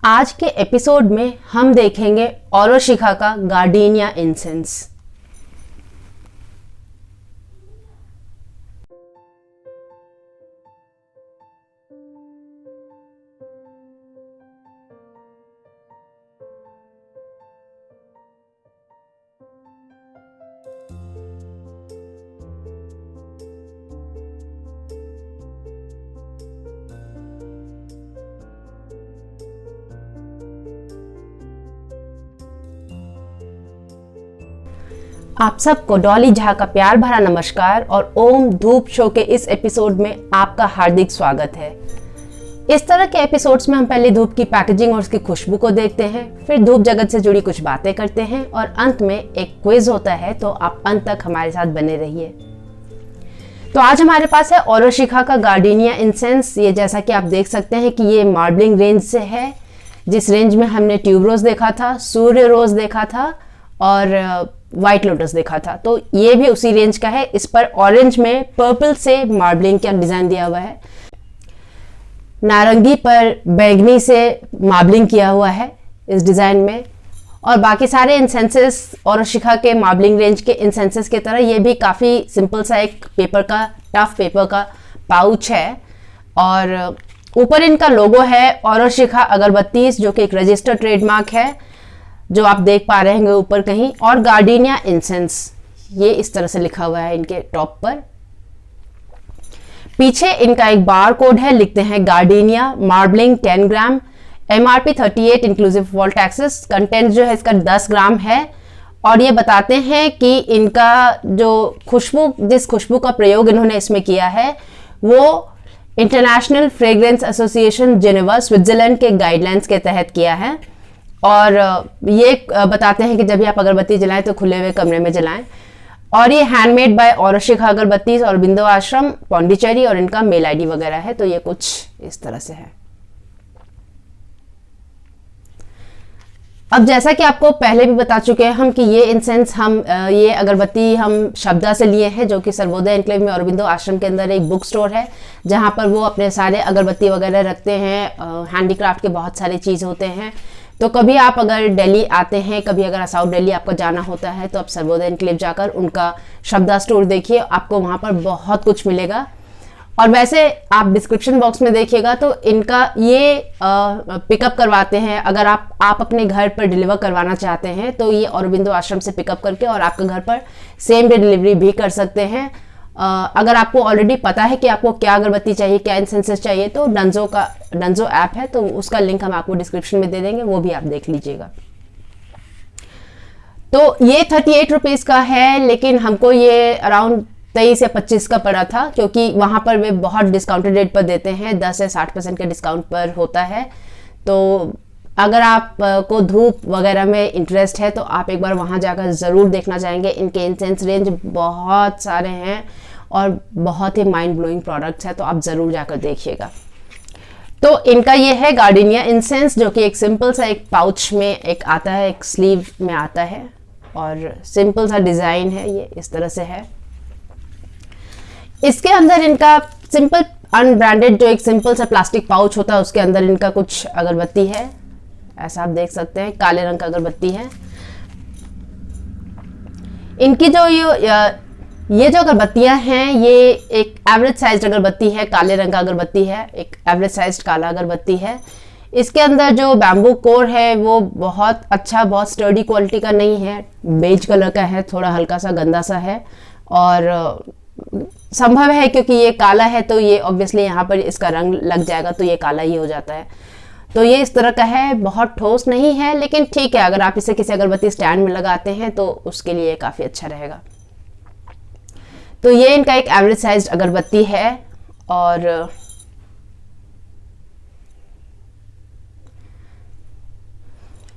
आज के एपिसोड में हम देखेंगे ओरोशिका का गार्डिनिया इंसेंस। आप सबको डॉली झा का प्यार भरा नमस्कार और ओम धूप शो के इस एपिसोड में आपका हार्दिक स्वागत है। इस तरह के एपिसोड्स में हम पहले धूप की पैकेजिंग और उसकी खुशबू को देखते हैं, फिर धूप जगत से जुड़ी कुछ बातें करते हैं और अंत में एक क्विज होता है, तो आप अंत तक हमारे साथ बने रहिए। तो आज हमारे पास है ओरोशिका का गार्डिनिया इंसेंस। ये जैसा कि आप देख सकते हैं कि ये मार्बलिंग रेंज से है, जिस रेंज में हमने ट्यूब रोज देखा था, सूर्य रोज देखा था और व्हाइट लोटस देखा था, तो ये भी उसी रेंज का है। इस पर ऑरेंज में पर्पल से मार्बलिंग का डिजाइन दिया हुआ है, नारंगी पर बैंगनी से मार्बलिंग किया हुआ है इस डिजाइन में। और बाकी सारे इंसेंसेस ओरोशिका के मार्बलिंग रेंज के इंसेंसेस की तरह ये भी काफी सिंपल सा एक पेपर का, टफ पेपर का पाउच है और ऊपर इनका लोगो है ओरोशिका अगरबत्तीज, जो कि एक रजिस्टर्ड ट्रेडमार्क है, जो आप देख पा रहे हैं ऊपर कहीं, और गार्डिनिया इंसेंस ये इस तरह से लिखा हुआ है इनके टॉप पर। पीछे इनका एक बार कोड है, लिखते हैं गार्डिनिया मार्बलिंग 10 ग्राम, MRP 38 inclusive all taxes. Content जो है इसका 10 ग्राम है और ये बताते हैं कि इनका जो खुशबू, जिस खुशबू का प्रयोग इन्होंने इसमें किया है वो international fragrance association Geneva Switzerland के गाइडलाइंस के तहत किया है। और ये बताते हैं कि जब भी आप अगरबत्ती जलाएं तो खुले हुए कमरे में जलाएं। और ये हैंडमेड बाय ओरोशिका अगरबत्तीज और बिंदु आश्रम पौंडीचेरी, और इनका मेल आईडी वगैरह है। तो ये कुछ इस तरह से है। अब जैसा कि आपको पहले भी बता चुके हैं हम कि ये इंसेंस ये अगरबत्ती हम शब्दा से लिए हैं, जो कि सर्वोदय एनक्लेव में औरबिंदो आश्रम के अंदर एक बुक स्टोर है, जहां पर वो अपने सारे अगरबत्ती वगैरह रखते हैं। हैंडीक्राफ्ट के बहुत सारे चीज़ होते हैं। तो कभी आप अगर दिल्ली आते हैं, कभी अगर साउथ दिल्ली आपको जाना होता है, तो आप सर्वोदय एनक्लेव जाकर उनका शब्दा स्टोर देखिए, आपको वहाँ पर बहुत कुछ मिलेगा। और वैसे आप डिस्क्रिप्शन बॉक्स में देखिएगा तो इनका ये पिकअप करवाते हैं। अगर आप अपने घर पर डिलीवर करवाना चाहते हैं तो ये औरबिंदो आश्रम से पिकअप करके और आपके घर पर सेम डे डिलीवरी भी कर सकते हैं। अगर आपको ऑलरेडी पता है कि आपको क्या अगरबत्ती चाहिए, क्या इंसेंसेस चाहिए, तो डंजो ऐप है, तो उसका लिंक हम आपको डिस्क्रिप्शन में दे देंगे, वो भी आप देख लीजिएगा। तो ये 38 रुपीज का है, लेकिन हमको ये अराउंड 23 या 25 का पड़ा था, क्योंकि वहां पर वे बहुत डिस्काउंटेड रेट पर देते हैं, 10 से 60% के डिस्काउंट पर होता है। तो अगर आप को धूप वगैरह में इंटरेस्ट है तो आप एक बार वहां जाकर ज़रूर देखना चाहेंगे। इनके इंसेंस रेंज बहुत सारे हैं और बहुत ही माइंड ब्लोइंग प्रोडक्ट्स हैं, तो आप ज़रूर जाकर देखिएगा। तो इनका ये है गार्डिनिया इंसेंस, जो कि एक सिंपल सा एक पाउच में एक आता है, एक स्लीव में आता है और सिंपल सा डिज़ाइन है, ये इस तरह से है। इसके अंदर इनका सिंपल अनब्रांडेड जो एक सिंपल सा प्लास्टिक पाउच होता है, उसके अंदर इनका कुछ अगरबत्ती है, ऐसा आप देख सकते हैं, काले रंग का अगरबत्ती है। इनकी जो ये जो अगरबत्तियां हैं, ये एक एवरेज साइज अगरबत्ती है, काले रंग का अगरबत्ती है, एक एवरेज साइज काला अगरबत्ती है। इसके अंदर जो बैम्बू कोर है वो बहुत अच्छा, बहुत स्टर्डी क्वालिटी का नहीं है, बेज कलर का है, थोड़ा हल्का सा गंदा सा है। और संभव है क्योंकि ये काला है तो ये ऑब्वियसली यहाँ पर इसका रंग लग जाएगा तो ये काला ही हो जाता है। तो ये इस तरह का है, बहुत ठोस नहीं है, लेकिन ठीक है, अगर आप इसे किसी अगरबत्ती स्टैंड में लगाते हैं तो उसके लिए काफ़ी अच्छा रहेगा। तो ये इनका एक एवरेज साइज अगरबत्ती है और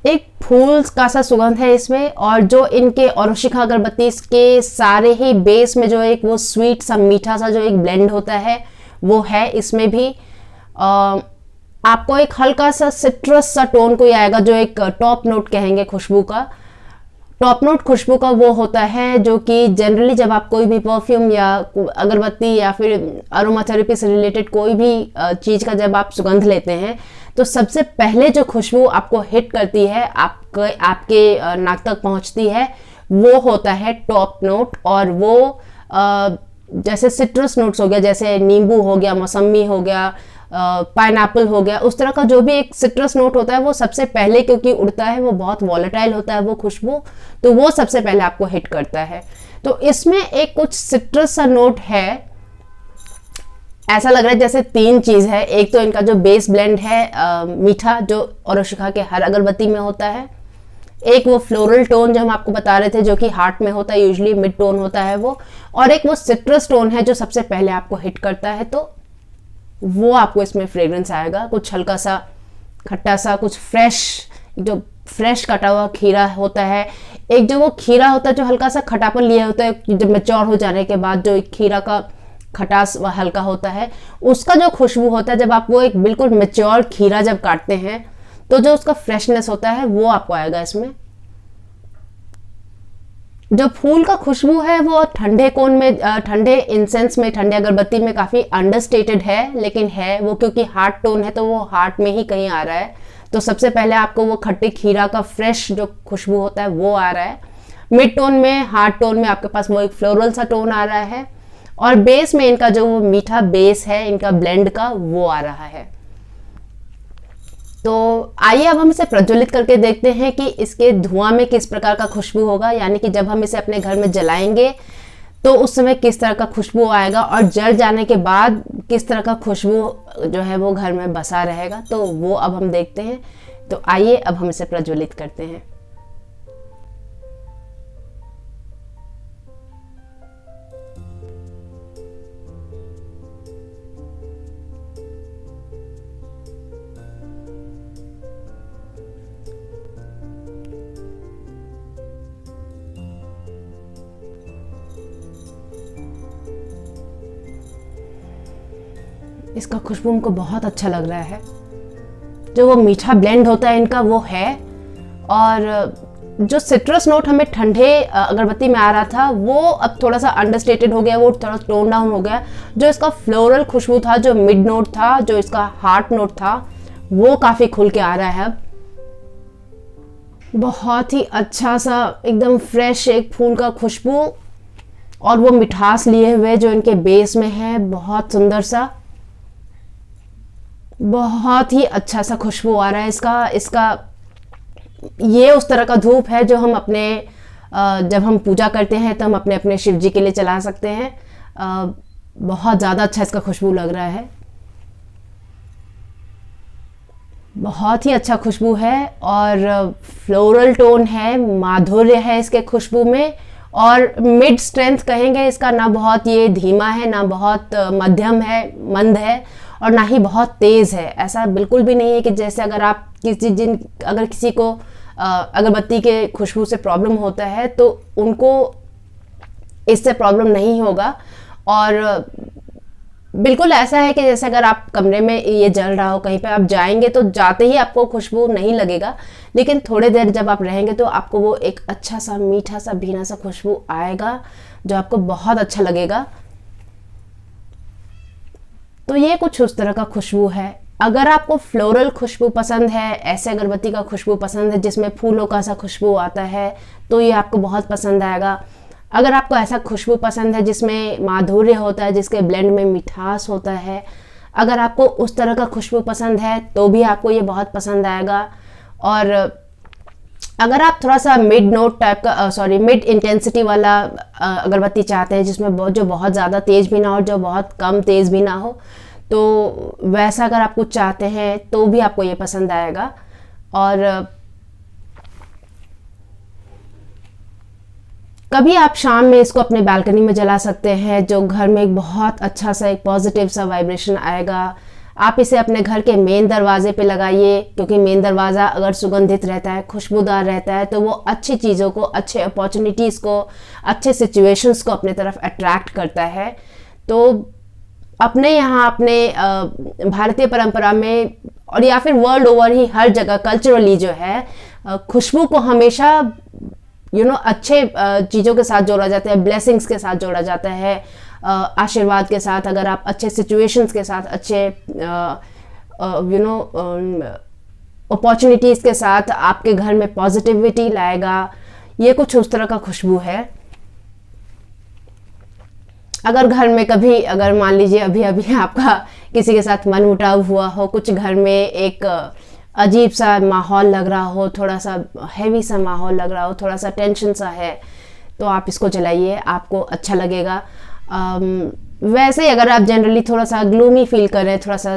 एक फूल का सा सुगंध है इसमें। और जो इनके ओरोशिका अगरबत्ती के सारे ही बेस में जो एक वो स्वीट सा, मीठा सा जो एक ब्लेंड होता है वो है इसमें भी। आपको एक हल्का सा सिट्रस सा टोन कोई आएगा, जो एक टॉप नोट कहेंगे खुशबू का, टॉप नोट खुशबू का वो होता है जो कि जनरली जब आप कोई भी परफ्यूम या अगरबत्ती या फिर अरोमाथेरेपी से रिलेटेड कोई भी चीज़ का जब आप सुगंध लेते हैं तो सबसे पहले जो खुशबू आपको हिट करती है, आपके नाक तक पहुंचती है, वो होता है टॉप नोट। और वो जैसे सिट्रस नोट्स हो गया, जैसे नींबू हो गया, मौसमी हो गया, पाइनएप्पल हो गया, उस तरह का जो भी एक सिट्रस नोट होता है वो सबसे पहले, क्योंकि उड़ता है, वो बहुत वॉलेटाइल होता है वो खुशबू, तो वो सबसे पहले आपको हिट करता है। तो इसमें एक कुछ सिट्रस सा नोट है, ऐसा लग रहा है जैसे तीन चीज है। एक तो इनका जो बेस ब्लेंड है मीठा, जो ओरोशिका के हर अगरबत्ती में होता है। एक वो फ्लोरल टोन जो हम आपको बता रहे थे, जो कि हार्ट में होता है, यूजुअली मिड टोन होता है वो। और एक वो सिट्रस टोन है जो सबसे पहले आपको हिट करता है, तो वो आपको इसमें फ्रेग्रेंस आएगा, कुछ हल्का सा खट्टा सा, कुछ फ्रेश, जो फ्रेश कटा हुआ खीरा होता है। एक जो वो खीरा होता है जो हल्का सा खटापन लिया होता है, जब मैच्योर हो जाने के बाद जो खीरा का खटास हल्का होता है, उसका जो खुशबू होता है, जब आप वो एक बिल्कुल मैच्योर खीरा जब काटते हैं तो जो उसका फ्रेशनेस होता है वो आपको आएगा इसमें। जो फूल का खुशबू है वो ठंडे कोन में, ठंडे इंसेंस में, ठंडे अगरबत्ती में काफ़ी अंडरस्टेटेड है, लेकिन है वो, क्योंकि हार्ट टोन है तो वो हार्ट में ही कहीं आ रहा है। तो सबसे पहले आपको वो खट्टे खीरा का फ्रेश जो खुशबू होता है वो आ रहा है। मिड टोन में, हार्ट टोन में आपके पास वो एक फ्लोरल सा टोन आ रहा है, और बेस में इनका जो वो मीठा बेस है इनका ब्लेंड का, वो आ रहा है। तो आइए अब हम इसे प्रज्वलित करके देखते हैं कि इसके धुआं में किस प्रकार का खुशबू होगा, यानी कि जब हम इसे अपने घर में जलाएंगे तो उस समय किस तरह का खुशबू आएगा, और जल जाने के बाद किस तरह का खुशबू जो है वो घर में बसा रहेगा। तो वो अब हम देखते हैं। तो आइए अब हम इसे प्रज्वलित करते हैं। इसका खुशबू हमको बहुत अच्छा लग रहा है, जो वो मीठा ब्लेंड होता है इनका वो है। और जो सिट्रस नोट हमें ठंडे अगरबत्ती में आ रहा था वो अब थोड़ा सा अंडरस्टेटेड हो गया, वो थोड़ा टोन डाउन हो गया। जो इसका फ्लोरल खुशबू था, जो मिड नोट था, जो इसका हार्ट नोट था, वो काफ़ी खुल के आ रहा है अब। बहुत ही अच्छा सा एकदम फ्रेश एक फूल का खुशबू, और वो मिठास लिए हुए जो इनके बेस में है, बहुत सुंदर सा, बहुत ही अच्छा सा खुशबू आ रहा है इसका। ये उस तरह का धूप है जो हम अपने जब हम पूजा करते हैं तो हम अपने अपने शिव जी के लिए चला सकते हैं। बहुत ज़्यादा अच्छा इसका खुशबू लग रहा है, बहुत ही अच्छा खुशबू है। और फ्लोरल टोन है, माधुर्य है इसके खुशबू में, और मिड स्ट्रेंथ कहेंगे इसका, ना बहुत ये धीमा है, ना बहुत मध्यम है, मंद है, और ना ही बहुत तेज़ है। ऐसा बिल्कुल भी नहीं है कि जैसे अगर आप अगर किसी को अगरबत्ती के खुशबू से प्रॉब्लम होता है तो उनको इससे प्रॉब्लम नहीं होगा। और बिल्कुल ऐसा है कि जैसे अगर आप कमरे में ये जल रहा हो, कहीं पे आप जाएंगे तो जाते ही आपको खुशबू नहीं लगेगा, लेकिन थोड़ी देर जब आप रहेंगे तो आपको वो एक अच्छा सा मीठा सा भीना सा खुशबू आएगा जो आपको बहुत अच्छा लगेगा। तो ये कुछ उस तरह का खुशबू है। अगर आपको फ्लोरल खुशबू पसंद है, ऐसे अगरबत्ती का खुशबू पसंद है जिसमें फूलों का सा खुशबू आता है, तो ये आपको बहुत पसंद आएगा। अगर आपको ऐसा खुशबू पसंद है जिसमें माधुर्य होता है, जिसके ब्लेंड में मिठास होता है, अगर आपको उस तरह का खुशबू पसंद है तो भी आपको ये बहुत पसंद आएगा। और अगर आप थोड़ा सा मिड नोट टाइप का मिड इंटेंसिटी वाला अगरबत्ती चाहते हैं जिसमें जो बहुत ज़्यादा तेज़ भी ना हो, जो बहुत कम तेज़ भी ना हो, तो वैसा अगर आप कुछ चाहते हैं तो भी आपको ये पसंद आएगा। और कभी आप शाम में इसको अपने बालकनी में जला सकते हैं, जो घर में एक बहुत अच्छा सा एक पॉजिटिव सा वाइब्रेशन आएगा। आप इसे अपने घर के मेन दरवाजे पे लगाइए, क्योंकि मेन दरवाज़ा अगर सुगंधित रहता है, खुशबूदार रहता है, तो वो अच्छी चीज़ों को, अच्छे अपॉर्चुनिटीज़ को, अच्छे सिचुएशंस को अपने तरफ अट्रैक्ट करता है। तो अपने यहाँ, अपने भारतीय परंपरा में, और या फिर वर्ल्ड ओवर ही हर जगह कल्चरली जो है, खुशबू को हमेशा अच्छे चीज़ों के साथ जोड़ा जाता है, ब्लेसिंग्स के साथ जोड़ा जाता है, आशीर्वाद के साथ। अगर आप अच्छे सिचुएशंस के साथ, अच्छे अपॉर्चुनिटीज़ के साथ, आपके घर में पॉजिटिविटी लाएगा। ये कुछ उस तरह का खुशबू है। अगर घर में कभी, अगर मान लीजिए अभी अभी आपका किसी के साथ मनमुटाव हुआ हो, कुछ घर में एक अजीब सा माहौल लग रहा हो, थोड़ा सा हैवी सा माहौल लग रहा हो, थोड़ा सा टेंशन सा है, तो आप इसको जलाइए, आपको अच्छा लगेगा। वैसे ही अगर आप जनरली थोड़ा सा ग्लूमी फील कर रहे हैं, थोड़ा सा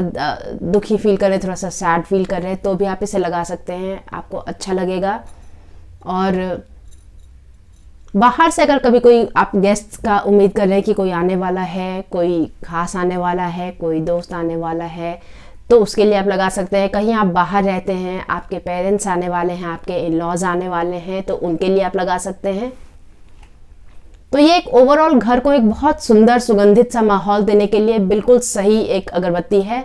दुखी फील कर रहे हैं, थोड़ा सा सैड फील कर रहे हैं, तो भी आप इसे लगा सकते हैं, आपको अच्छा लगेगा। और बाहर से अगर कभी कोई आप गेस्ट का उम्मीद कर रहे हैं कि कोई आने वाला है, कोई खास आने वाला है, कोई दोस्त आने वाला है, तो उसके लिए आप लगा सकते हैं। कहीं आप बाहर रहते हैं, आपके पेरेंट्स आने वाले हैं, आपके इन लॉज आने वाले हैं, तो उनके लिए आप लगा सकते हैं। तो ये एक ओवरऑल घर को एक बहुत सुंदर सुगंधित सा माहौल देने के लिए बिल्कुल सही एक अगरबत्ती है।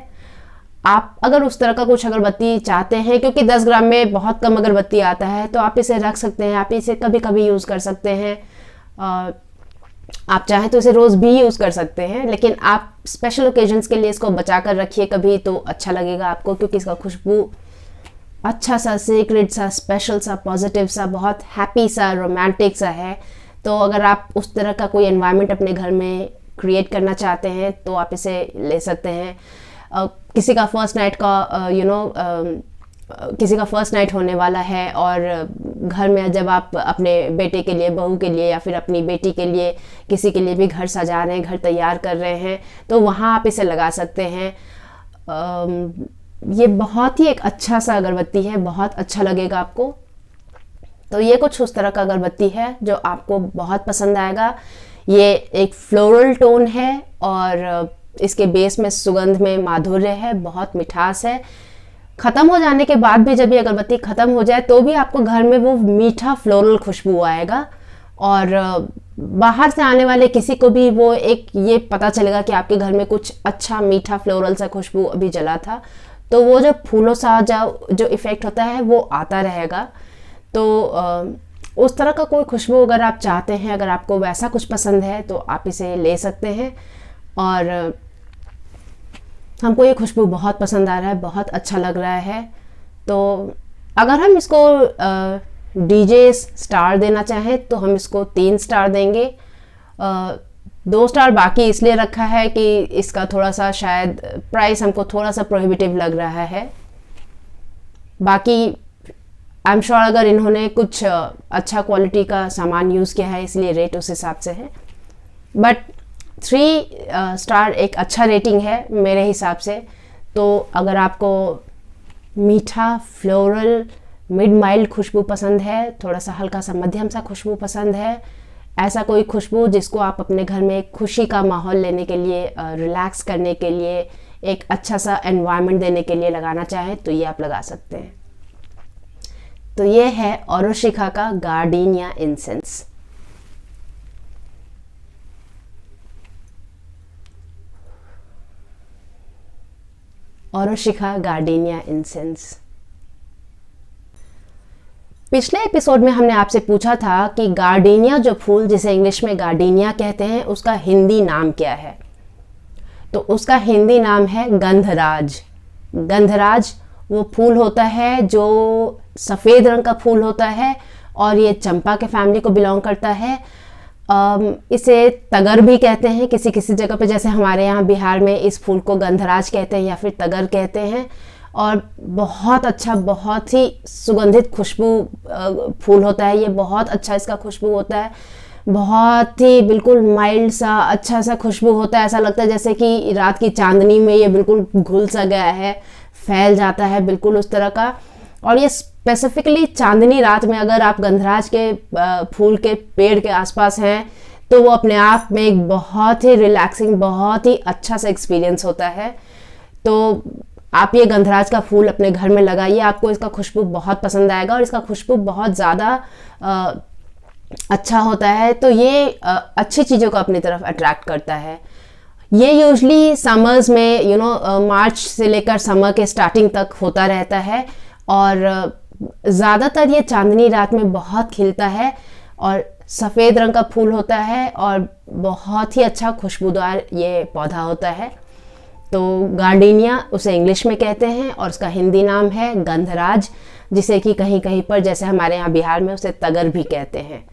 आप अगर उस तरह का कुछ अगरबत्ती चाहते हैं, क्योंकि 10 ग्राम में बहुत कम अगरबत्ती आता है, तो आप इसे रख सकते हैं, आप इसे कभी कभी यूज़ कर सकते हैं। आप चाहें तो इसे रोज़ भी यूज़ कर सकते हैं, लेकिन आप स्पेशल ओकेजन्स के लिए इसको बचा कर रखिए कभी, तो अच्छा लगेगा आपको, क्योंकि इसका खुशबू अच्छा सा, सीक्रेट सा, स्पेशल सा, पॉजिटिव सा, बहुत हैप्पी सा, रोमांटिक सा है। तो अगर आप उस तरह का कोई एनवायरनमेंट अपने घर में क्रिएट करना चाहते हैं, तो आप इसे ले सकते हैं। किसी का फर्स्ट नाइट का किसी का फर्स्ट नाइट होने वाला है, और घर में जब आप अपने बेटे के लिए, बहू के लिए, या फिर अपनी बेटी के लिए, किसी के लिए भी घर सजा रहे हैं, घर तैयार कर रहे हैं, तो वहाँ आप इसे लगा सकते हैं। ये बहुत ही एक अच्छा सा अगरबत्ती है, बहुत अच्छा लगेगा आपको। तो ये कुछ उस तरह का अगरबत्ती है जो आपको बहुत पसंद आएगा। ये एक फ्लोरल टोन है, और इसके बेस में सुगंध में माधुर्य है, बहुत मिठास है। ख़त्म हो जाने के बाद भी जब ये अगरबत्ती ख़त्म हो जाए, तो भी आपको घर में वो मीठा फ्लोरल खुशबू आएगा, और बाहर से आने वाले किसी को भी वो एक ये पता चलेगा कि आपके घर में कुछ अच्छा मीठा फ्लोरल सा खुशबू अभी जला था। तो वो जो फूलों सा जो इफ़ेक्ट होता है वो आता रहेगा। तो उस तरह का कोई खुशबू अगर आप चाहते हैं, अगर आपको वैसा कुछ पसंद है, तो आप इसे ले सकते हैं। और हमको ये खुशबू बहुत पसंद आ रहा है, बहुत अच्छा लग रहा है। तो अगर हम इसको डीजे स्टार देना चाहें, तो हम इसको 3 स्टार देंगे। 2 स्टार बाकी इसलिए रखा है कि इसका थोड़ा सा शायद प्राइस हमको थोड़ा सा प्रोहिबिटिव लग रहा है। बाकी आई एम श्योर अगर इन्होंने कुछ अच्छा क्वालिटी का सामान यूज़ किया है, इसलिए रेट उस हिसाब से है। बट 3 स्टार एक अच्छा रेटिंग है मेरे हिसाब से। तो अगर आपको मीठा फ्लोरल मिड माइल्ड खुशबू पसंद है, थोड़ा सा हल्का सा मध्यम सा खुशबू पसंद है, ऐसा कोई खुशबू जिसको आप अपने घर में खुशी का माहौल लेने के लिए, रिलैक्स करने के लिए, एक अच्छा सा एनवायरनमेंट देने के लिए लगाना चाहें, तो ये आप लगा सकते हैं। तो ये है ओरोशिका का गार्डेनिया इंसेंस। ओरोशिका गार्डेनिया इंसेंस। पिछले एपिसोड में हमने आपसे पूछा था कि गार्डेनिया जो फूल, जिसे इंग्लिश में गार्डेनिया कहते हैं, उसका हिंदी नाम क्या है। तो उसका हिंदी नाम है गंधराज। गंधराज वो फूल होता है जो सफ़ेद रंग का फूल होता है, और ये चंपा के फैमिली को बिलोंग करता है। इसे तगर भी कहते हैं किसी किसी जगह पे, जैसे हमारे यहाँ बिहार में इस फूल को गंधराज कहते हैं या फिर तगर कहते हैं। और बहुत अच्छा, बहुत ही सुगंधित खुशबू फूल होता है ये, बहुत अच्छा इसका खुशबू होता है, बहुत ही बिल्कुल माइल्ड सा, अच्छा सा खुशबू होता है। ऐसा लगता है जैसे कि रात की चांदनी में ये बिल्कुल घुल सा गया है, फैल जाता है, बिल्कुल उस तरह का। और ये स्पेसिफिकली चांदनी रात में अगर आप गंधराज के फूल के पेड़ के आसपास हैं, तो वो अपने आप में एक बहुत ही रिलैक्सिंग, बहुत ही अच्छा सा एक्सपीरियंस होता है। तो आप ये गंधराज का फूल अपने घर में लगाइए, आपको इसका खुशबू बहुत पसंद आएगा, और इसका खुशबू बहुत ज़्यादा अच्छा होता है। तो ये अच्छी चीज़ों को अपनी तरफ अट्रैक्ट करता है। ये यूजली समर्स में मार्च से लेकर समर के स्टार्टिंग तक होता रहता है, और ज़्यादातर ये चांदनी रात में बहुत खिलता है। और सफ़ेद रंग का फूल होता है और बहुत ही अच्छा खुशबूदार ये पौधा होता है। तो गार्डीनिया उसे इंग्लिश में कहते हैं और उसका हिंदी नाम है गंधराज, जिसे कि कहीं कहीं पर जैसे हमारे यहाँ बिहार में उसे तगर भी कहते हैं।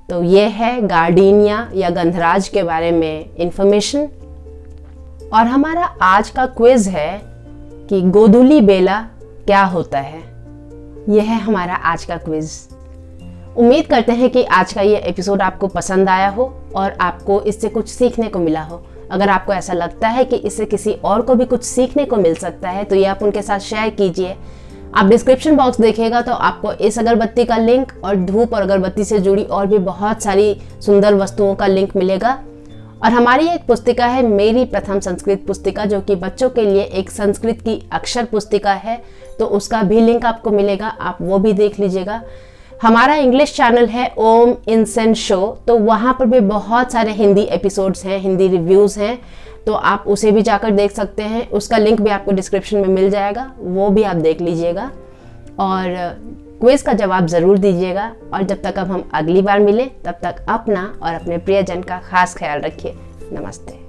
तो ये है गार्डीनिया या गंधराज के बारे में इंफॉर्मेशन। और हमारा आज का क्विज है कि गोधूली बेला क्या होता है। यह है हमारा आज का क्विज। उम्मीद करते हैं कि आज का ये एपिसोड आपको पसंद आया हो और आपको इससे कुछ सीखने को मिला हो। अगर आपको ऐसा लगता है कि इससे किसी और को भी कुछ सीखने को मिल सकता है तो ये आप उनके साथ शेयर कीजिए। आप डिस्क्रिप्शन बॉक्स देखिएगा तो आपको इस अगरबत्ती का लिंक और धूप और अगरबत्ती से जुड़ी और भी बहुत सारी सुंदर वस्तुओं का लिंक मिलेगा। और हमारी एक पुस्तिका है मेरी प्रथम संस्कृत पुस्तिका, जो कि बच्चों के लिए एक संस्कृत की अक्षर पुस्तिका है, तो उसका भी लिंक आपको मिलेगा, आप वो भी देख लीजिएगा। हमारा इंग्लिश चैनल है ओम इंसेंस शो, तो वहाँ पर भी बहुत सारे हिंदी एपिसोड्स हैं, हिंदी रिव्यूज़ हैं, तो आप उसे भी जाकर देख सकते हैं। उसका लिंक भी आपको डिस्क्रिप्शन में मिल जाएगा, वो भी आप देख लीजिएगा और क्विज का जवाब ज़रूर दीजिएगा। और जब तक अब हम अगली बार मिलें तब तक अपना और अपने प्रियजन का खास ख्याल रखिए। नमस्ते।